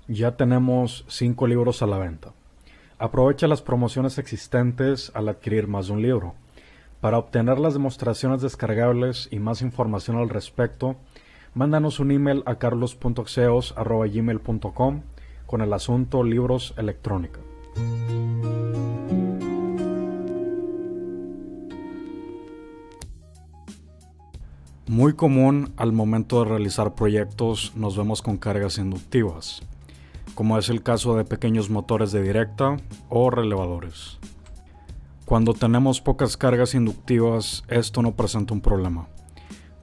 Ya tenemos 5 libros a la venta. Aprovecha las promociones existentes al adquirir más de un libro. Para obtener las demostraciones descargables y más información al respecto, mándanos un email a carlos.xeos@gmail.com con el asunto Libros Electrónica. Muy común al momento de realizar proyectos nos vemos con cargas inductivas, como es el caso de pequeños motores de directa o relevadores. Cuando tenemos pocas cargas inductivas, esto no presenta un problema,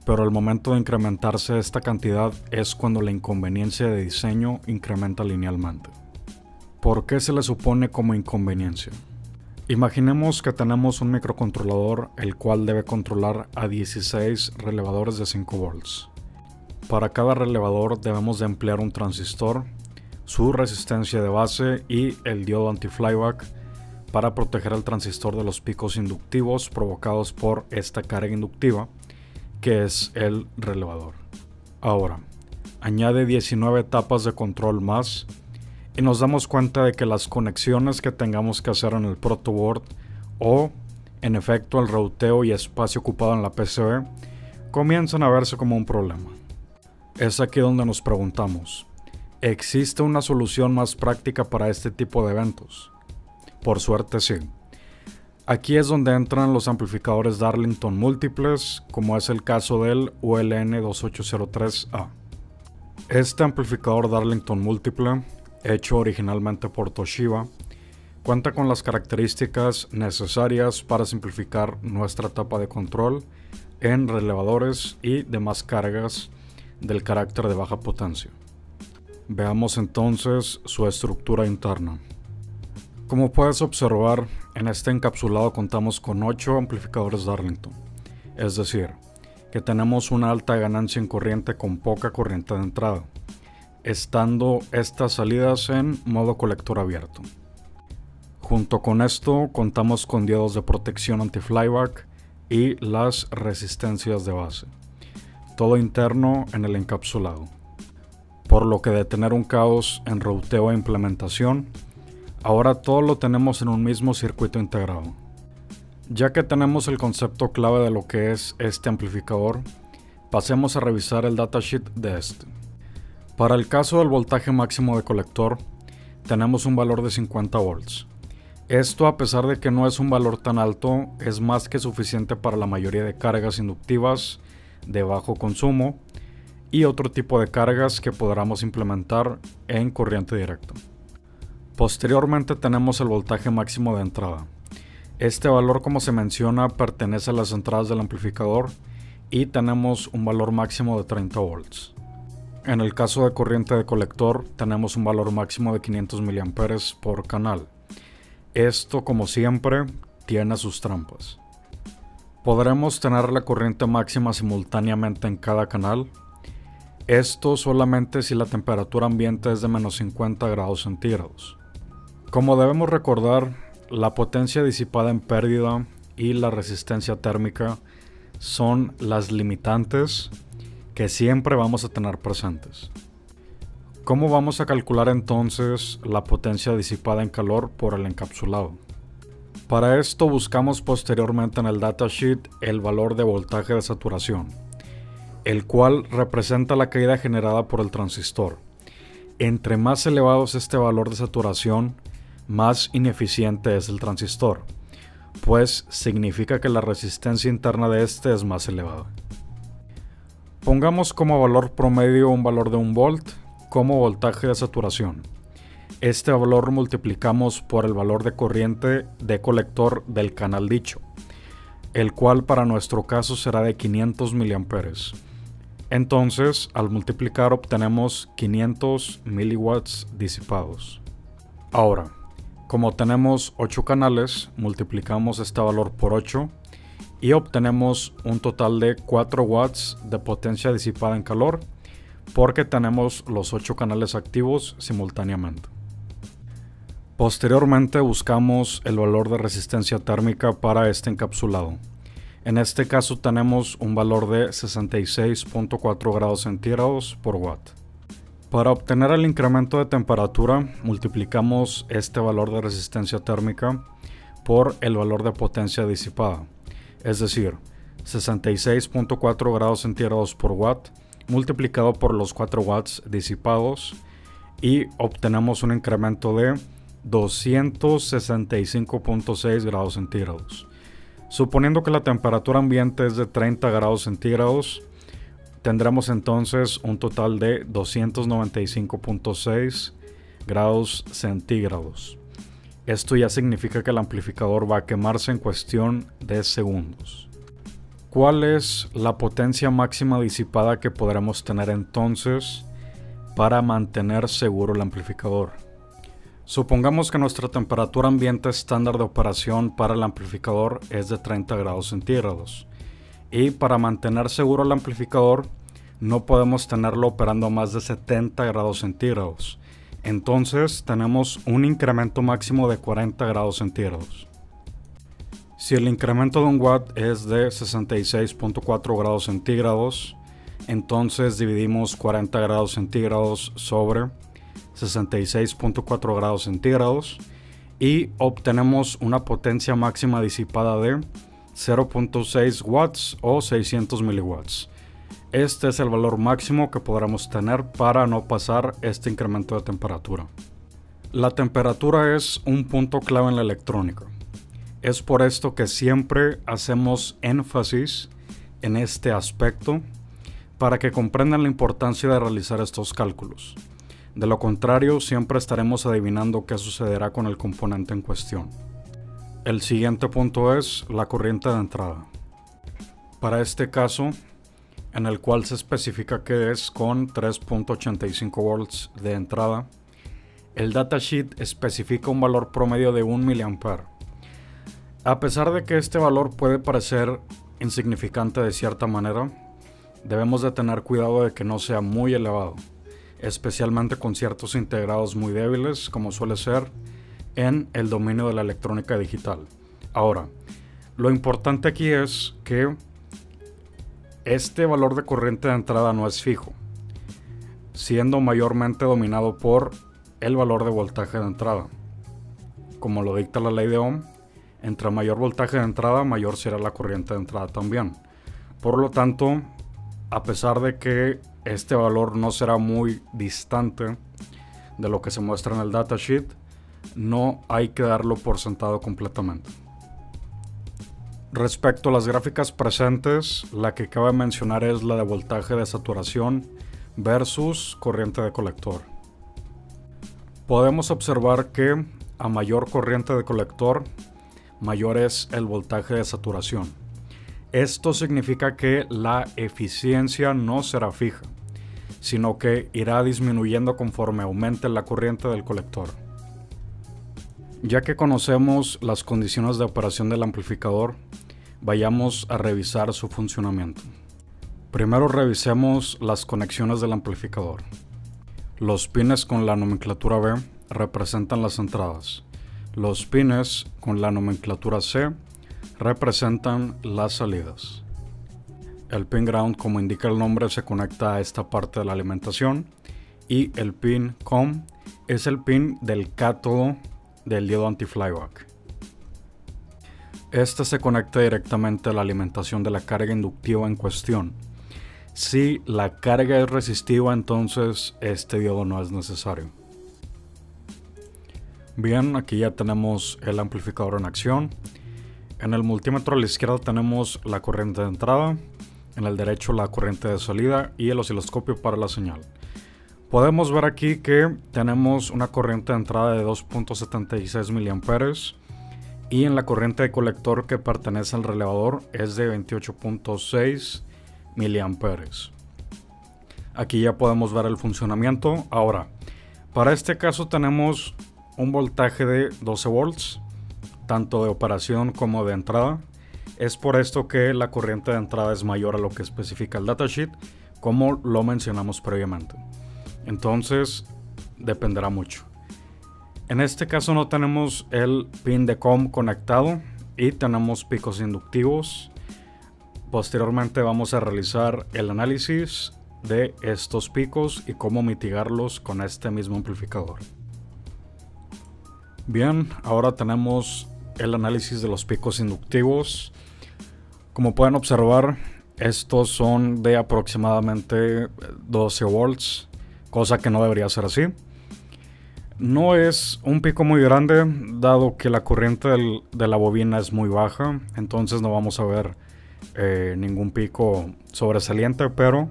pero al momento de incrementarse esta cantidad es cuando la inconveniencia de diseño incrementa linealmente. ¿Por qué se le supone como inconveniencia? Imaginemos que tenemos un microcontrolador el cual debe controlar a 16 relevadores de 5 volts. Para cada relevador debemos de emplear un transistor, su resistencia de base y el diodo anti-flyback para proteger al transistor de los picos inductivos provocados por esta carga inductiva, que es el relevador. Ahora, añade 19 etapas de control más y nos damos cuenta de que las conexiones que tengamos que hacer en el protoboard o, en efecto, el routeo y espacio ocupado en la PCB comienzan a verse como un problema. Es aquí donde nos preguntamos, ¿existe una solución más práctica para este tipo de eventos? Por suerte sí. Aquí es donde entran los amplificadores Darlington múltiples, como es el caso del ULN2803A. Este amplificador Darlington múltiple, hecho originalmente por Toshiba, cuenta con las características necesarias para simplificar nuestra etapa de control en relevadores y demás cargas del carácter de baja potencia. Veamos entonces su estructura interna. Como puedes observar, en este encapsulado contamos con 8 amplificadores Darlington, es decir, que tenemos una alta ganancia en corriente con poca corriente de entrada, estando estas salidas en modo colector abierto. Junto con esto contamos con diodos de protección anti-flyback y las resistencias de base, todo interno en el encapsulado, por lo que de tener un caos en routeo e implementación, ahora todo lo tenemos en un mismo circuito integrado. Ya que tenemos el concepto clave de lo que es este amplificador, pasemos a revisar el datasheet de este. Para el caso del voltaje máximo de colector, tenemos un valor de 50 volts. Esto, a pesar de que no es un valor tan alto, es más que suficiente para la mayoría de cargas inductivas de bajo consumo y otro tipo de cargas que podamos implementar en corriente directa. Posteriormente tenemos el voltaje máximo de entrada. Este valor, como se menciona, pertenece a las entradas del amplificador y tenemos un valor máximo de 30 volts. En el caso de corriente de colector tenemos un valor máximo de 500 mA por canal. Esto, como siempre, tiene sus trampas. ¿Podremos tener la corriente máxima simultáneamente en cada canal? Esto solamente si la temperatura ambiente es de menos 50 grados centígrados. Como debemos recordar, la potencia disipada en pérdida y la resistencia térmica son las limitantes que siempre vamos a tener presentes. ¿Cómo vamos a calcular entonces la potencia disipada en calor por el encapsulado? Para esto buscamos posteriormente en el datasheet el valor de voltaje de saturación, el cual representa la caída generada por el transistor. Entre más elevado es este valor de saturación, más ineficiente es el transistor, pues significa que la resistencia interna de este es más elevada. Pongamos como valor promedio un valor de 1 volt como voltaje de saturación. Este valor multiplicamos por el valor de corriente de colector del canal dicho, el cual para nuestro caso será de 500 mA. Entonces, al multiplicar obtenemos 500 miliwatts disipados. Ahora, como tenemos 8 canales, multiplicamos este valor por 8 y obtenemos un total de 4 watts de potencia disipada en calor porque tenemos los 8 canales activos simultáneamente. Posteriormente buscamos el valor de resistencia térmica para este encapsulado. En este caso tenemos un valor de 66.4 grados centígrados por watt. Para obtener el incremento de temperatura, multiplicamos este valor de resistencia térmica por el valor de potencia disipada, es decir, 66.4 grados centígrados por watt multiplicado por los 4 watts disipados, y obtenemos un incremento de 265.6 grados centígrados. Suponiendo que la temperatura ambiente es de 30 grados centígrados, tendremos entonces un total de 295.6 grados centígrados. Esto ya significa que el amplificador va a quemarse en cuestión de segundos. ¿Cuál es la potencia máxima disipada que podremos tener entonces para mantener seguro el amplificador? Supongamos que nuestra temperatura ambiente estándar de operación para el amplificador es de 30 grados centígrados. Y para mantener seguro el amplificador no podemos tenerlo operando a más de 70 grados centígrados. Entonces tenemos un incremento máximo de 40 grados centígrados. Si el incremento de un watt es de 66.4 grados centígrados, entonces dividimos 40 grados centígrados sobre 66.4 grados centígrados y obtenemos una potencia máxima disipada de 0.6 watts o 600 miliwatts. Este es el valor máximo que podremos tener para no pasar este incremento de temperatura. La temperatura es un punto clave en la electrónica. Es por esto que siempre hacemos énfasis en este aspecto para que comprendan la importancia de realizar estos cálculos. De lo contrario, siempre estaremos adivinando qué sucederá con el componente en cuestión. El siguiente punto es la corriente de entrada. Para este caso, en el cual se especifica que es con 3.85 volts de entrada, el datasheet especifica un valor promedio de 1 mA. A pesar de que este valor puede parecer insignificante de cierta manera, debemos de tener cuidado de que no sea muy elevado, especialmente con ciertos integrados muy débiles, como suele ser en el dominio de la electrónica digital. Ahora, lo importante aquí es que este valor de corriente de entrada no es fijo, siendo mayormente dominado por el valor de voltaje de entrada. Como lo dicta la ley de Ohm, entre mayor voltaje de entrada, mayor será la corriente de entrada también. Por lo tanto, a pesar de que este valor no será muy distante de lo que se muestra en el datasheet, no hay que darlo por sentado completamente. Respecto a las gráficas presentes, la que cabe mencionar es la de voltaje de saturación versus corriente de colector. Podemos observar que a mayor corriente de colector, mayor es el voltaje de saturación. Esto significa que la eficiencia no será fija, sino que irá disminuyendo conforme aumente la corriente del colector. Ya que conocemos las condiciones de operación del amplificador, vayamos a revisar su funcionamiento. Primero revisemos las conexiones del amplificador. Los pines con la nomenclatura B representan las entradas. Los pines con la nomenclatura C representan las salidas. El pin ground, como indica el nombre, se conecta a esta parte de la alimentación, y el pin COM es el pin del cátodo del diodo anti-flyback. Este se conecta directamente a la alimentación de la carga inductiva en cuestión. Si la carga es resistiva, entonces este diodo no es necesario. Bien, aquí ya tenemos el amplificador en acción. En el multímetro a la izquierda tenemos la corriente de entrada, en el derecho la corriente de salida y el osciloscopio para la señal. Podemos ver aquí que tenemos una corriente de entrada de 2.76 mA y en la corriente de colector que pertenece al relevador es de 28.6 mA. Aquí ya podemos ver el funcionamiento. Ahora, para este caso tenemos un voltaje de 12 volts, tanto de operación como de entrada. Es por esto que la corriente de entrada es mayor a lo que especifica el datasheet, como lo mencionamos previamente. Entonces, dependerá mucho. En este caso no tenemos el pin de COM conectado y tenemos picos inductivos. Posteriormente vamos a realizar el análisis de estos picos y cómo mitigarlos con este mismo amplificador. Bien, ahora tenemos el análisis de los picos inductivos. Como pueden observar, estos son de aproximadamente 12 volts, cosa que no debería ser así. No es un pico muy grande, dado que la corriente de la bobina es muy baja, entonces no vamos a ver ningún pico sobresaliente, pero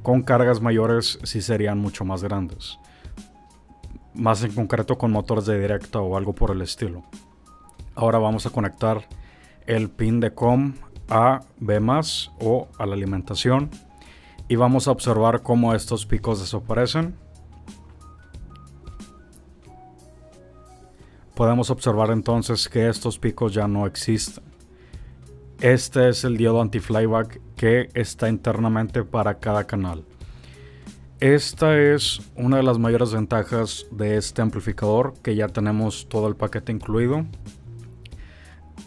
con cargas mayores sí serían mucho más grandes. Más en concreto con motores de directa o algo por el estilo. Ahora vamos a conectar el pin de COM a B+ o a la alimentación y vamos a observar cómo estos picos desaparecen. Podemos observar entonces que estos picos ya no existen. Este es el diodo anti-flyback que está internamente para cada canal. Esta es una de las mayores ventajas de este amplificador, que ya tenemos todo el paquete incluido.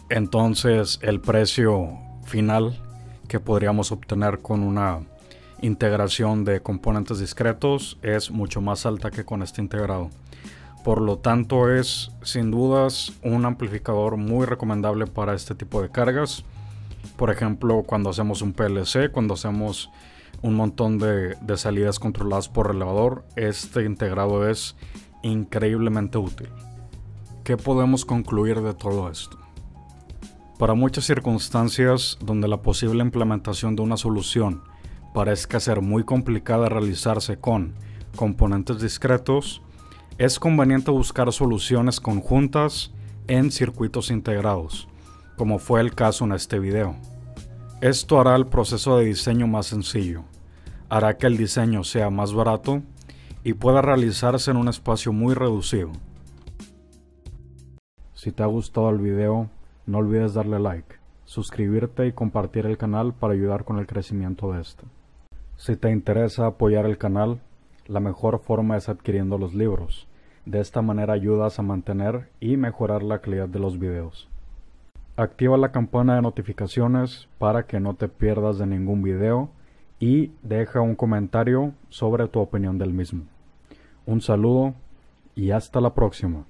Entonces el precio final que podríamos obtener con una integración de componentes discretos es mucho más alta que con este integrado. Por lo tanto, es sin dudas un amplificador muy recomendable para este tipo de cargas. Por ejemplo, cuando hacemos un PLC, cuando hacemos un montón de salidas controladas por relevador, este integrado es increíblemente útil. ¿Qué podemos concluir de todo esto? Para muchas circunstancias donde la posible implementación de una solución parezca ser muy complicada de realizarse con componentes discretos, es conveniente buscar soluciones conjuntas en circuitos integrados, como fue el caso en este video. Esto hará el proceso de diseño más sencillo, hará que el diseño sea más barato y pueda realizarse en un espacio muy reducido. Si te ha gustado el video, no olvides darle like, suscribirte y compartir el canal para ayudar con el crecimiento de este. Si te interesa apoyar el canal, la mejor forma es adquiriendo los libros. De esta manera ayudas a mantener y mejorar la calidad de los videos. Activa la campana de notificaciones para que no te pierdas de ningún video y deja un comentario sobre tu opinión del mismo. Un saludo y hasta la próxima.